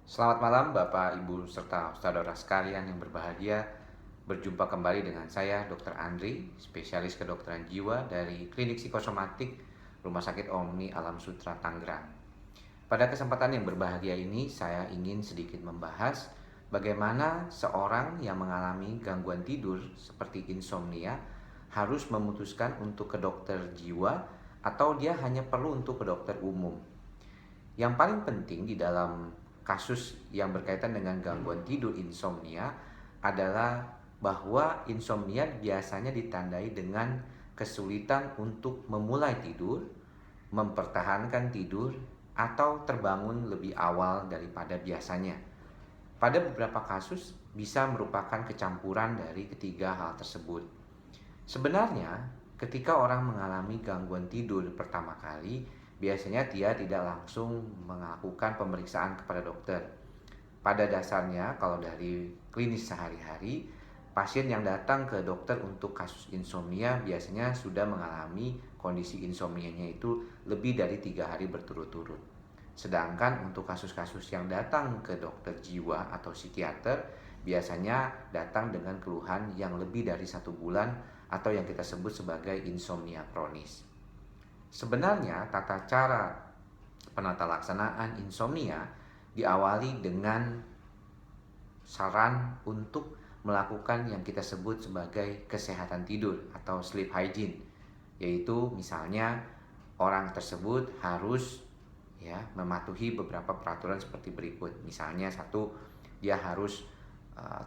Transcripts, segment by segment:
Selamat malam Bapak, Ibu, serta saudara sekalian yang berbahagia. Berjumpa kembali dengan saya, Dr. Andri, spesialis kedokteran jiwa dari Klinik Psikosomatik Rumah Sakit Omni Alam Sutra Tangerang. Pada kesempatan yang berbahagia ini, saya ingin sedikit membahas bagaimana seorang yang mengalami gangguan tidur seperti insomnia harus memutuskan untuk ke dokter jiwa atau dia hanya perlu untuk ke dokter umum. Yang paling penting di dalam kasus yang berkaitan dengan gangguan tidur insomnia adalah bahwa insomnia biasanya ditandai dengan kesulitan untuk memulai tidur, mempertahankan tidur, atau terbangun lebih awal daripada biasanya. Pada beberapa kasus bisa merupakan kecampuran dari ketiga hal tersebut. Sebenarnya, ketika orang mengalami gangguan tidur pertama kali, biasanya dia tidak langsung melakukan pemeriksaan kepada dokter. Pada dasarnya, kalau dari klinis sehari-hari, pasien yang datang ke dokter untuk kasus insomnia biasanya sudah mengalami kondisi insomnianya itu lebih dari 3 hari berturut-turut. Sedangkan untuk kasus-kasus yang datang ke dokter jiwa atau psikiater, biasanya datang dengan keluhan yang lebih dari 1 bulan atau yang kita sebut sebagai insomnia kronis. Sebenarnya tata cara penata laksanaan insomnia diawali dengan saran untuk melakukan yang kita sebut sebagai kesehatan tidur atau sleep hygiene, yaitu misalnya orang tersebut harus mematuhi beberapa peraturan seperti berikut. Misalnya satu, dia harus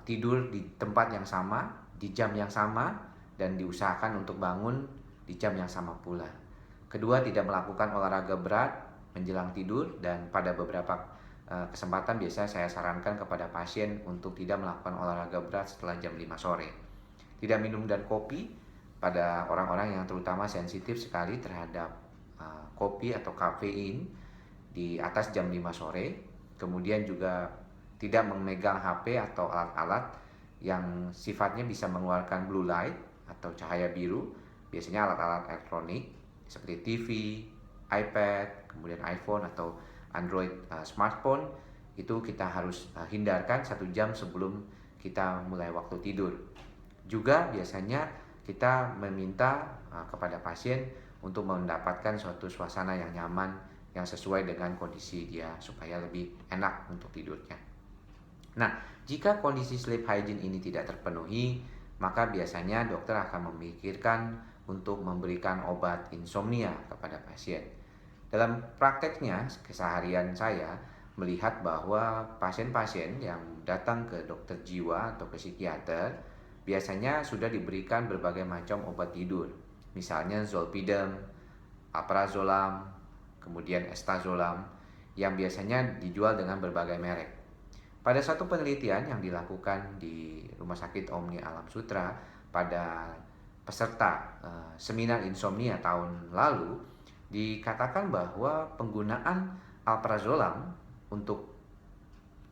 tidur di tempat yang sama, di jam yang sama, dan diusahakan untuk bangun di jam yang sama pula. Kedua, tidak melakukan olahraga berat menjelang tidur, dan pada beberapa kesempatan biasanya saya sarankan kepada pasien untuk tidak melakukan olahraga berat setelah jam 5 sore. Tidak minum dan kopi pada orang-orang yang terutama sensitif sekali terhadap kopi atau kafein di atas jam 5 sore. Kemudian juga tidak memegang HP atau alat-alat yang sifatnya bisa mengeluarkan blue light atau cahaya biru. Biasanya alat-alat elektronik seperti TV, iPad, kemudian iPhone atau Android smartphone, itu kita harus hindarkan 1 jam sebelum kita mulai waktu tidur. Juga biasanya kita meminta kepada pasien untuk mendapatkan suatu suasana yang nyaman, yang sesuai dengan kondisi dia supaya lebih enak untuk tidurnya. Nah, jika kondisi sleep hygiene ini tidak terpenuhi, maka biasanya dokter akan memikirkan untuk memberikan obat insomnia kepada pasien. Dalam prakteknya, keseharian saya melihat bahwa pasien-pasien yang datang ke dokter jiwa atau ke psikiater biasanya sudah diberikan berbagai macam obat tidur. Misalnya zolpidem, alprazolam, kemudian estazolam yang biasanya dijual dengan berbagai merek. Pada satu penelitian yang dilakukan di Rumah Sakit Omni Alam Sutra pada peserta seminar insomnia tahun lalu, dikatakan bahwa penggunaan alprazolam untuk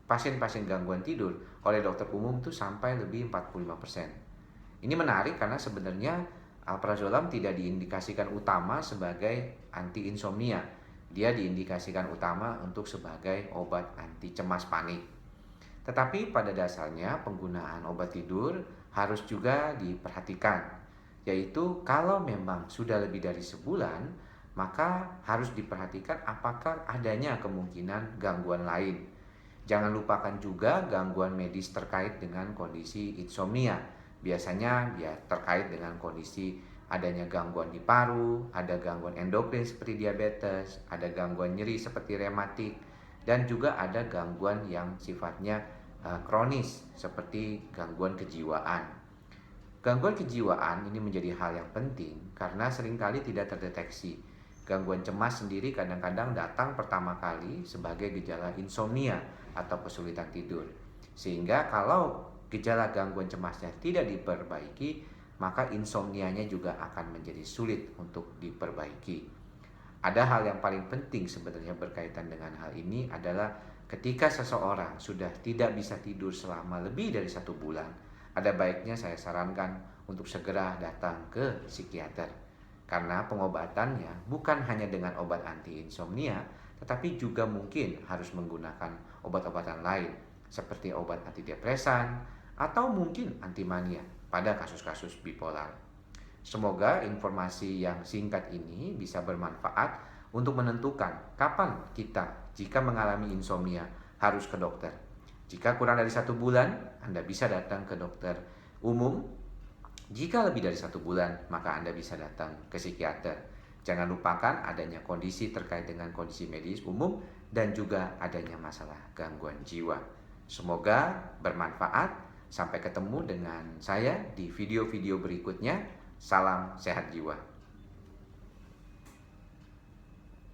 pasien-pasien gangguan tidur oleh dokter umum itu sampai lebih 45%. Ini menarik karena sebenarnya alprazolam tidak diindikasikan utama sebagai anti insomnia. Dia diindikasikan utama untuk sebagai obat anti cemas panik. Tetapi pada dasarnya penggunaan obat tidur harus juga diperhatikan, yaitu kalau memang sudah lebih dari sebulan, maka harus diperhatikan apakah adanya kemungkinan gangguan lain. Jangan lupakan juga gangguan medis terkait dengan kondisi insomnia. Biasanya terkait dengan kondisi adanya gangguan di paru, ada gangguan endokrin seperti diabetes, ada gangguan nyeri seperti rematik, dan juga ada gangguan yang sifatnya kronis seperti gangguan kejiwaan. Gangguan kejiwaan ini menjadi hal yang penting karena seringkali tidak terdeteksi. Gangguan cemas sendiri kadang-kadang datang pertama kali sebagai gejala insomnia atau kesulitan tidur. Sehingga kalau gejala gangguan cemasnya tidak diperbaiki, maka insomnianya juga akan menjadi sulit untuk diperbaiki. Ada hal yang paling penting sebenarnya berkaitan dengan hal ini adalah ketika seseorang sudah tidak bisa tidur selama lebih dari 1 bulan, ada baiknya saya sarankan untuk segera datang ke psikiater. Karena pengobatannya bukan hanya dengan obat anti insomnia, tetapi juga mungkin harus menggunakan obat-obatan lain seperti obat antidepresan atau mungkin antimania pada kasus-kasus bipolar. Semoga informasi yang singkat ini bisa bermanfaat untuk menentukan kapan kita jika mengalami insomnia harus ke dokter. Jika kurang dari 1 bulan, Anda bisa datang ke dokter umum. Jika lebih dari 1 bulan, maka Anda bisa datang ke psikiater. Jangan lupakan adanya kondisi terkait dengan kondisi medis umum dan juga adanya masalah gangguan jiwa. Semoga bermanfaat. Sampai ketemu dengan saya di video-video berikutnya. Salam sehat jiwa.